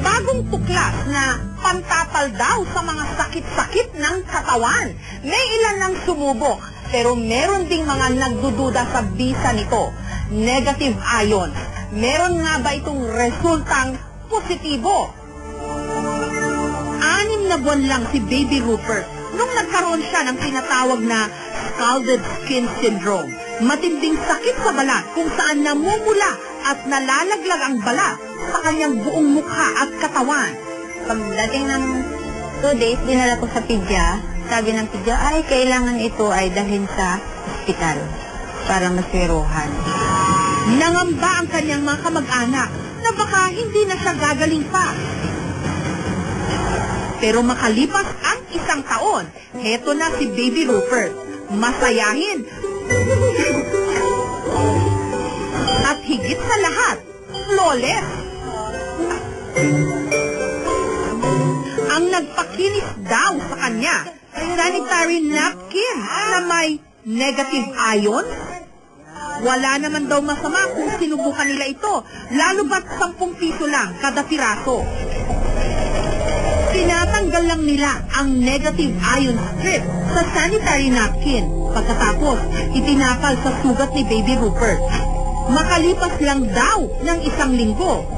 bagong tuklas na pantapal daw sa mga sakit-sakit ng katawan. May ilan nang sumubok, pero meron ding mga nagdududa sa bisa nito. Negative ion. Meron nga ba itong resultang positibo? 6 na buwan lang si Baby Rupert nung nagkaroon siya ng tinatawag na scalded skin syndrome. Matinding sakit sa balat kung saan namumula at nalalaglag ang balat sa kanyang buong mukha at katawan. Pagdating ng 2 days, dinala ko sa pedya. Sabi ng pedya, ay kailangan ito ay dalhin sa ospital para maswiruhan. Nangamba ang kanyang mga kamag-anak na baka hindi na siya gagaling pa. Pero makalipas ang 1 taon, heto na si Baby Rupert. Masayahin. At higit sa lahat, flawless. Ang nagpakinis daw sa kanya, sanitary napkin na may negative ion. Wala naman daw masama kung sinubukan nila ito, lalo ba't 10 piso lang kada piraso. Tinatanggal lang nila ang negative ion strip sa sanitary napkin. Pagkatapos, itinapal sa sugat ni Baby Rupert. Makalipas lang daw ng 1 linggo,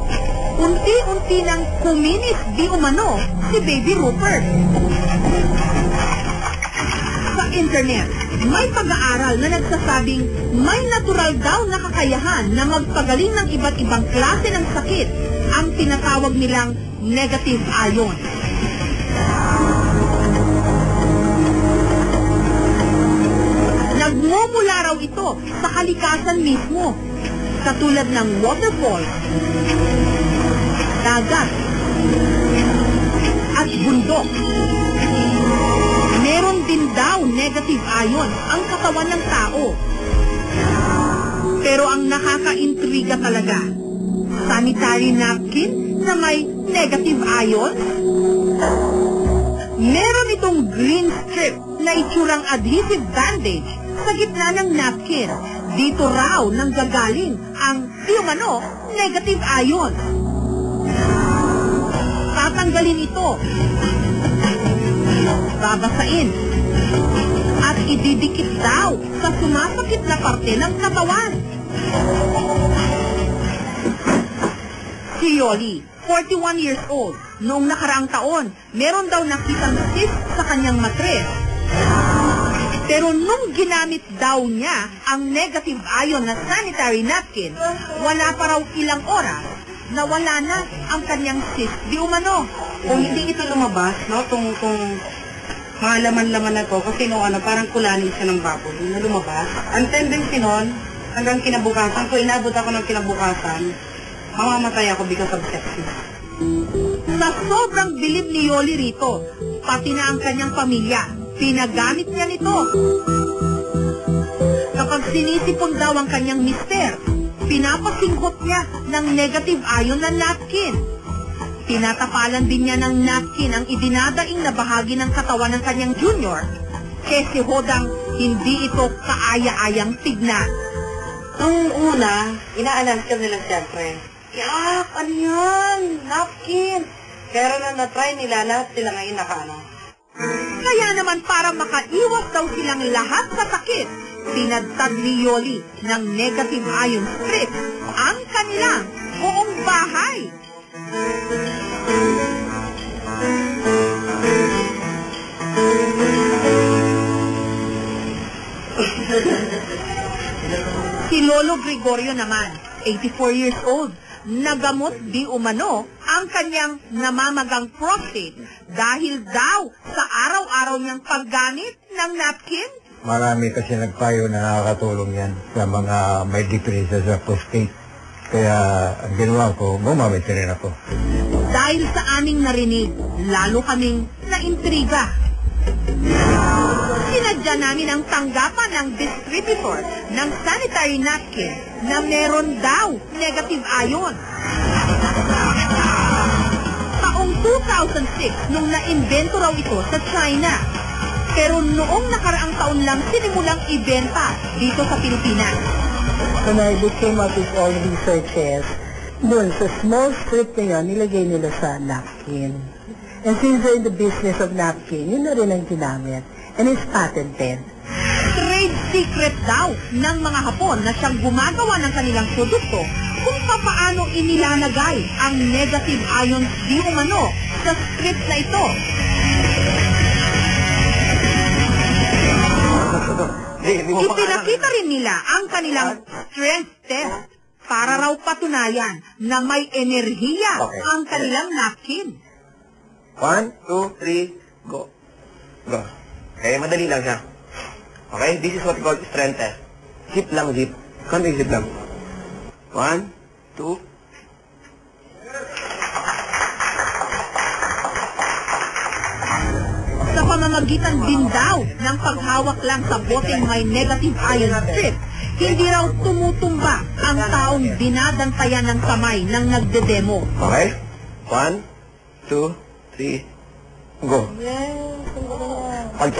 unti-unti nang kuminis di umano si Baby Rupert. Sa internet, may pag-aaral na nagsasabing may natural daw na kakayahan na magpagaling ng iba't ibang klase ng sakit, ang tinatawag nilang negative ion. Nagmumula raw ito sa kalikasan mismo, katulad ng waterfall, dagat, at bundok. Meron din daw negative ion ang katawan ng tao. Pero ang nakaka-intriga talaga, sanitary napkin na may negative ion? Meron itong green strip na itsurang adhesive bandage sa gitna ng napkin. Dito raw nang gagaling ang di umano negative ion. Tatanggalin ito, babasain, at ididikit daw sa sumasakit na parte ng katawan. Si Yoli, 41 years old, noong nakaraang taon, meron daw nakitang cyst sa kanyang matres. Pero nung ginamit daw niya ang negative ion na sanitary napkin, wala pa raw ilang oras, nawala na ang kanyang cyst di umano. Kung hindi ito lumabas, no, kung mga laman-laman na to, kasi no, parang kulanin siya ng baboy na lumabas. Ang tendency nun, hanggang kinabukasan, kung inabot ako ng kinabukasan, mamamatay ako because of sepsis. Sa sobrang bilib ni Yoli rito, pati na ang kanyang pamilya, pinagamit niya nito. Kapag sinisipon daw ang kanyang mister, pinapasinghot niya ng negative ion na napkin. Tinatapalan din niya ng napkin ang idinadaing na bahagi ng katawan ng kanyang junior, kasi hodang hindi ito kaaya-ayang tignan. Nung una, ina-analyze nila siyempre. Yak, ano yan? Napkin! Pero na na-try nila, lahat sila ngayon nakaano. Kaya naman para makaiwas daw silang lahat sa sakit, tinadtad ni Yoli ng negative ion strip ang kanilang buong bahay. Si Lolo Gregorio naman, 84 years old, nagamot di umano ang kanyang namamagang prostate dahil daw sa araw-araw niyang paggamit ng napkin. Marami kasi nagpayo na nakakatulong yan sa mga may depresya sa prostate. Kaya ang ginawa ko, gumamit rin ako. Dahil sa aming narinig, lalo kaming naintriga. Sinadya namin ang tanggapan ng distributor ng sanitary napkin na meron daw negative ion. Taong 2006 nung na-invento raw ito sa China. Pero noong nakaraang taon lang sinimulang ibenta dito sa Pilipinas. When I became up with all researches, Doon, sa small strip na yun, nilagay nila sa napkin. And since they're in the business of napkin, yun na rin ang ginamit. And it's patented. Trade secret daw ng mga Hapon na siyang gumagawa ng kanilang produkto kung papaano inilalagay ang negative ions di umano sa strip na ito. Ipinakita rin nila ang kanilang strength test para raw patunayan na may enerhiya ang kanilang napkin. 1, 2, 3, go. Go. Okay, madali lang siya. Okay, this is what we call strength test. Zip lang, zip. Konting zip lang. 1, 2. Sa pamamagitan din daw ng paghawak lang sa boteng may negative ion strip, hindi raw tumutumba ang taong dinadantayan ng kamay ng nagdedemo. Okay? 1, 2, 3, go. Pag